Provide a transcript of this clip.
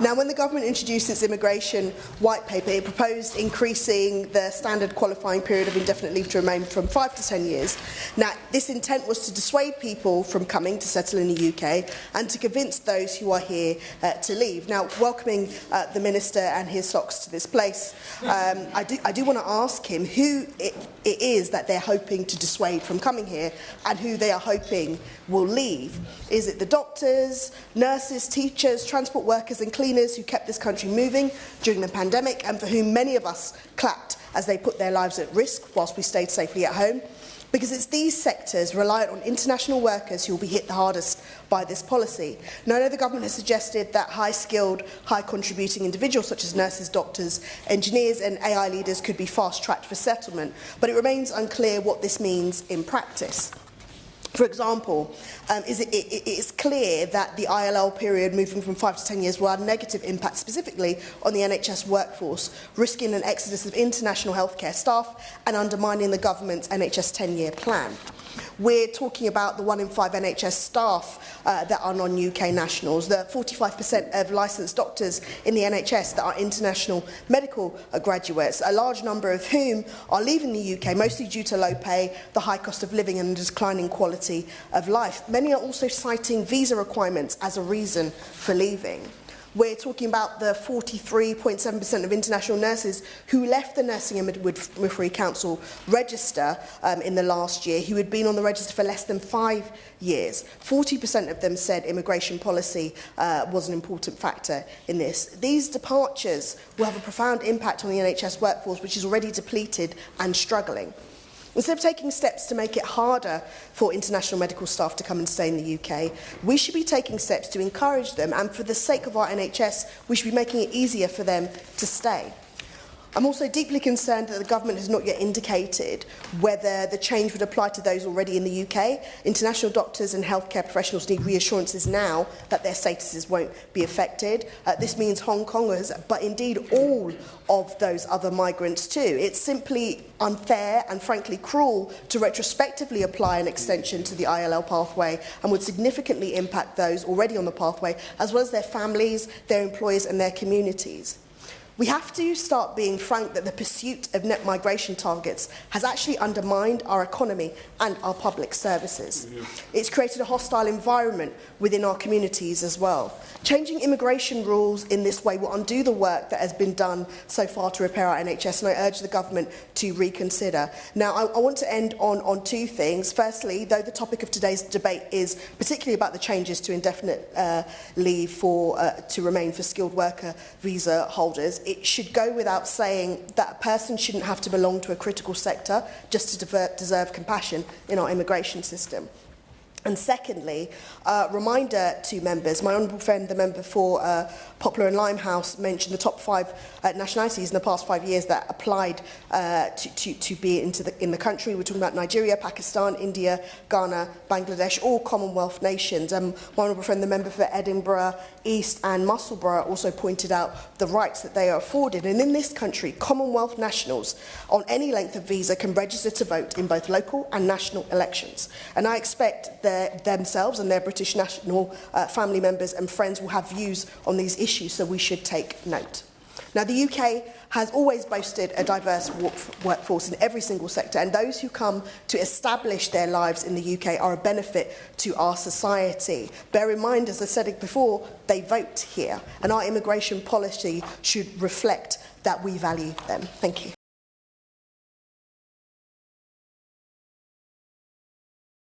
Now, when the government introduced its immigration white paper, it proposed increasing the standard qualifying period of indefinite leave to remain from 5 to 10 years. Now, this intent was to dissuade people from coming to settle in the UK and to convince those who are here to leave. Now, welcoming the Minister and his socks to this place, I do want to ask him who it is that they're hoping to dissuade from coming here and who they are hoping will leave. Is it the doctors, nurses, teachers, transport workers and cleaners who kept this country moving during the pandemic and for whom many of us clapped as they put their lives at risk whilst we stayed safely at home? Because it's these sectors reliant on international workers who will be hit the hardest by this policy. Now, I know the government has suggested that high-skilled, high-contributing individuals such as nurses, doctors, engineers and AI leaders could be fast-tracked for settlement, but it remains unclear what this means in practice. For example, it's clear that the ILL period moving from 5 to 10 years will have a negative impact specifically on the NHS workforce, risking an exodus of international healthcare staff and undermining the government's NHS 10-year plan. We're talking about the 1 in 5 NHS staff that are non-UK nationals, the 45% of licensed doctors in the NHS that are international medical graduates, a large number of whom are leaving the UK, mostly due to low pay, the high cost of living and the declining quality of life. Many are also citing visa requirements as a reason for leaving. We're talking about the 43.7% of international nurses who left the Nursing and Midwifery Council register in the last year, who had been on the register for less than 5 years. 40% of them said immigration policy was an important factor in this. These departures will have a profound impact on the NHS workforce, which is already depleted and struggling. Instead of taking steps to make it harder for international medical staff to come and stay in the UK, we should be taking steps to encourage them, and for the sake of our NHS, we should be making it easier for them to stay. I'm also deeply concerned that the government has not yet indicated whether the change would apply to those already in the UK. International doctors and healthcare professionals need reassurances now that their statuses won't be affected. This means Hong Kongers, but indeed all of those other migrants too. It's simply unfair and frankly cruel to retrospectively apply an extension to the ILL pathway and would significantly impact those already on the pathway, as well as their families, their employers and their communities. We have to start being frank that the pursuit of net migration targets has actually undermined our economy and our public services. It's created a hostile environment within our communities as well. Changing immigration rules in this way will undo the work that has been done so far to repair our NHS, and I urge the government to reconsider. Now, I want to end on two things. Firstly, though the topic of today's debate is particularly about the changes to indefinite leave to remain for skilled worker visa holders, it should go without saying that a person shouldn't have to belong to a critical sector just to deserve compassion in our immigration system. And secondly, reminder to members, my honourable friend, the member for Poplar and Limehouse, mentioned the top 5 nationalities in the past 5 years that applied to be in the country. We're talking about Nigeria, Pakistan, India, Ghana, Bangladesh, all Commonwealth nations. My honourable friend, the member for Edinburgh East and Musselburgh, also pointed out the rights that they are afforded. And in this country, Commonwealth nationals on any length of visa can register to vote in both local and national elections. And I expect themselves and their British national family members and friends will have views on these issues, so we should take note. Now, the UK has always boasted a diverse workforce in every single sector, and those who come to establish their lives in the UK are a benefit to our society. Bear in mind, as I said it before, they vote here, and our immigration policy should reflect that we value them. Thank you.